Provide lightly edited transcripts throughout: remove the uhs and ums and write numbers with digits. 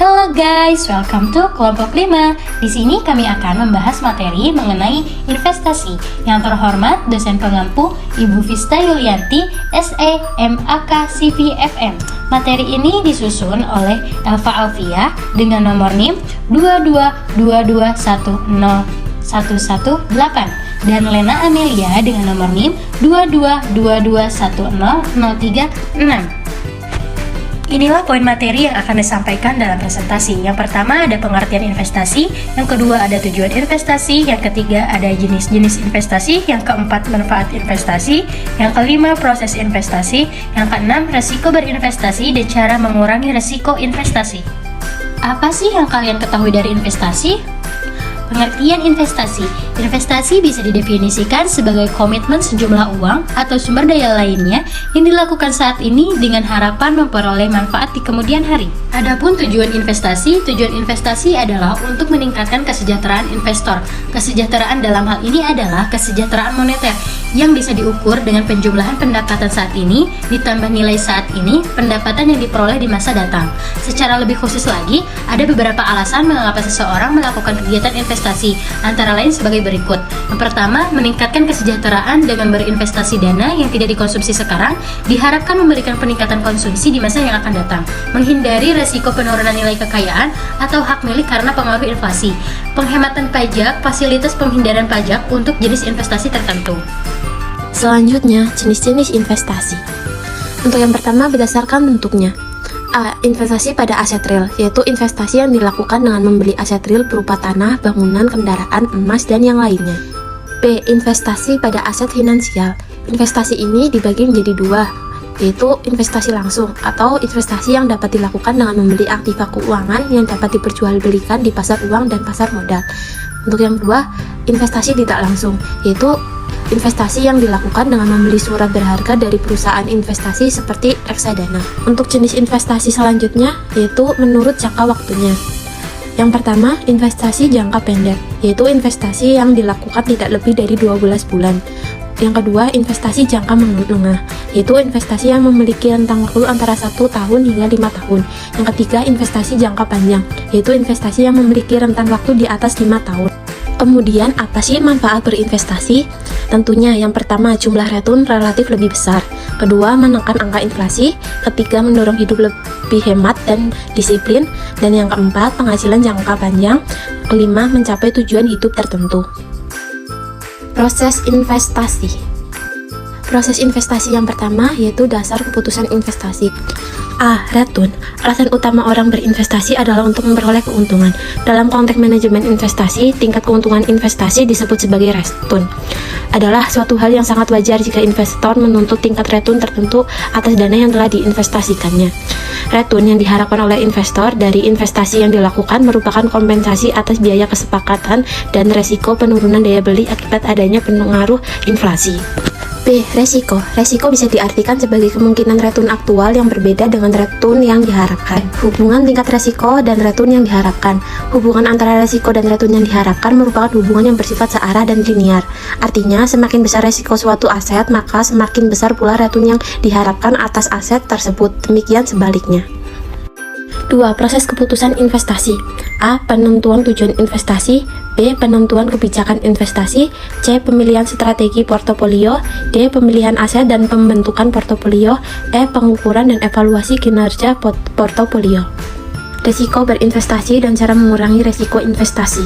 Halo guys, welcome to kelompok 5. Di sini kami akan membahas materi mengenai investasi. Yang terhormat dosen pengampu Ibu Vista Yulianti, SE, MAK, CVFM. Materi ini disusun oleh Elva Alfia dengan nomor NIM 222210118 dan Lena Amelia dengan nomor NIM 222210036. Inilah poin materi yang akan disampaikan dalam presentasi. Yang pertama ada pengertian investasi, yang kedua ada tujuan investasi, yang ketiga ada jenis-jenis investasi, yang keempat manfaat investasi, yang kelima proses investasi, yang keenam resiko berinvestasi dan cara mengurangi resiko investasi. Apa sih yang kalian ketahui dari investasi? Pengertian investasi. Investasi bisa didefinisikan sebagai komitmen sejumlah uang atau sumber daya lainnya yang dilakukan saat ini dengan harapan memperoleh manfaat di kemudian hari. Adapun tujuan investasi adalah untuk meningkatkan kesejahteraan investor. Kesejahteraan dalam hal ini adalah kesejahteraan moneter yang bisa diukur dengan penjumlahan pendapatan saat ini ditambah nilai saat ini pendapatan yang diperoleh di masa datang. Secara lebih khusus lagi, ada beberapa alasan mengapa seseorang melakukan kegiatan investasi, antara lain sebagai berikut. Yang pertama, meningkatkan kesejahteraan dengan berinvestasi dana yang tidak dikonsumsi sekarang diharapkan memberikan peningkatan konsumsi di masa yang akan datang. Menghindari resiko penurunan nilai kekayaan atau hak milik karena pengaruh inflasi. Penghematan pajak, fasilitas penghindaran pajak untuk jenis investasi tertentu. Selanjutnya, jenis-jenis investasi. Untuk yang pertama, berdasarkan bentuknya. A. Investasi pada aset real, yaitu investasi yang dilakukan dengan membeli aset real berupa tanah, bangunan, kendaraan, emas, dan yang lainnya. B. Investasi pada aset finansial. Investasi ini dibagi menjadi dua, yaitu investasi langsung atau investasi yang dapat dilakukan dengan membeli aktiva keuangan yang dapat diperjualbelikan di pasar uang dan pasar modal. Untuk yang kedua, investasi tidak langsung, yaitu investasi yang dilakukan dengan membeli surat berharga dari perusahaan investasi seperti reksadana. Untuk jenis investasi selanjutnya yaitu menurut jangka waktunya. Yang pertama, investasi jangka pendek, yaitu investasi yang dilakukan tidak lebih dari 12 bulan. Yang kedua, investasi jangka menengah, yaitu investasi yang memiliki rentang waktu antara 1 tahun hingga 5 tahun. Yang ketiga, investasi jangka panjang, yaitu investasi yang memiliki rentang waktu di atas 5 tahun. Kemudian, apa sih manfaat berinvestasi? Tentunya yang pertama, jumlah return relatif lebih besar. Kedua, menekan angka inflasi. Ketiga, mendorong hidup lebih hemat dan disiplin. Dan yang keempat, penghasilan jangka panjang. Kelima, mencapai tujuan hidup tertentu. Proses investasi. Proses investasi yang pertama yaitu dasar keputusan investasi. A. Return. Alasan utama orang berinvestasi adalah untuk memperoleh keuntungan. Dalam konteks manajemen investasi, tingkat keuntungan investasi disebut sebagai return. Adalah suatu hal yang sangat wajar jika investor menuntut tingkat return tertentu atas dana yang telah diinvestasikannya. Return yang diharapkan oleh investor dari investasi yang dilakukan merupakan kompensasi atas biaya kesepakatan dan resiko penurunan daya beli akibat adanya pengaruh inflasi. B. Resiko. Resiko bisa diartikan sebagai kemungkinan return aktual yang berbeda dengan return yang diharapkan. Hubungan tingkat resiko dan return yang diharapkan. Hubungan antara resiko dan return yang diharapkan merupakan hubungan yang bersifat searah dan linear. Artinya, semakin besar resiko suatu aset, maka semakin besar pula return yang diharapkan atas aset tersebut. Demikian sebaliknya. 2. Proses keputusan investasi. A. Penentuan tujuan investasi. B. Penentuan kebijakan investasi. C. Pemilihan strategi portofolio. D. Pemilihan aset dan pembentukan portofolio. E. Pengukuran dan evaluasi kinerja portofolio. Risiko berinvestasi dan cara mengurangi risiko investasi.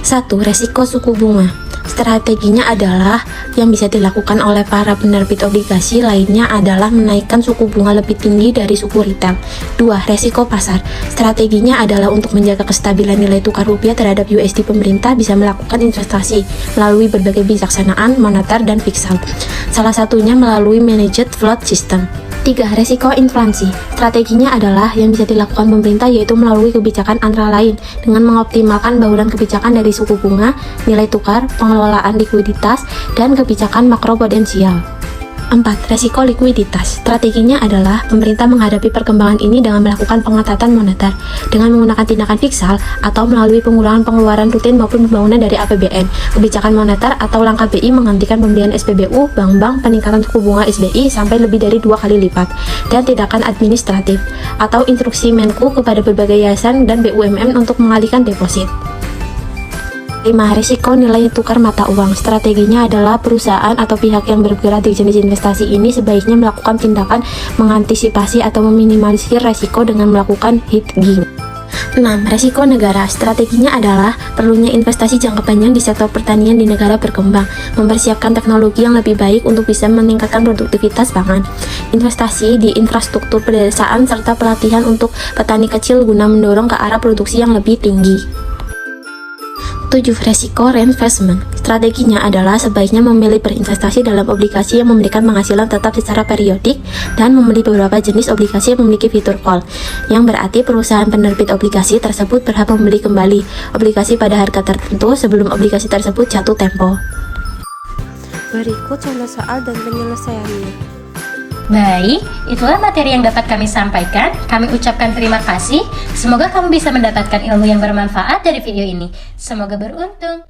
1. Risiko suku bunga. Strateginya adalah yang bisa dilakukan oleh para penerbit obligasi lainnya adalah menaikkan suku bunga lebih tinggi dari suku retail. 2. Resiko pasar. Strateginya adalah untuk menjaga kestabilan nilai tukar rupiah terhadap USD. Pemerintah bisa melakukan investasi melalui berbagai bijaksanaan moneter dan fiskal. Salah satunya melalui managed float system. 3. Resiko inflasi. Strateginya adalah yang bisa dilakukan pemerintah yaitu melalui kebijakan antara lain dengan mengoptimalkan bauran kebijakan dari suku bunga, nilai tukar, pengelolaan likuiditas, dan kebijakan makroprudensial. 4. Resiko likuiditas. Strateginya adalah pemerintah menghadapi perkembangan ini dengan melakukan pengetatan moneter dengan menggunakan tindakan fiskal atau melalui pengurangan pengeluaran rutin maupun pembangunan dari APBN, kebijakan moneter atau langkah BI menghentikan pembelian SPBU, bank-bank, peningkatan suku bunga SBI sampai lebih dari 2 kali lipat, dan tindakan administratif atau instruksi Menku kepada berbagai yayasan dan BUMN untuk mengalihkan deposit. 5. Risiko nilai tukar mata uang. Strateginya adalah perusahaan atau pihak yang bergerak di jenis investasi ini sebaiknya melakukan tindakan mengantisipasi atau meminimalisir risiko dengan melakukan hedging. 6. Risiko negara. Strateginya adalah perlunya investasi jangka panjang di sektor pertanian di negara berkembang, mempersiapkan teknologi yang lebih baik untuk bisa meningkatkan produktivitas pangan, investasi di infrastruktur pedesaan, serta pelatihan untuk petani kecil guna mendorong ke arah produksi yang lebih tinggi. 7. Resiko reinvestment. Strateginya adalah sebaiknya memilih berinvestasi dalam obligasi yang memberikan penghasilan tetap secara periodik dan membeli beberapa jenis obligasi yang memiliki fitur call, yang berarti perusahaan penerbit obligasi tersebut berhak membeli kembali obligasi pada harga tertentu sebelum obligasi tersebut jatuh tempo. Berikut contoh soal dan penyelesaiannya. Baik, itulah materi yang dapat kami sampaikan. Kami ucapkan terima kasih. Semoga kamu bisa mendapatkan ilmu yang bermanfaat dari video ini. Semoga beruntung.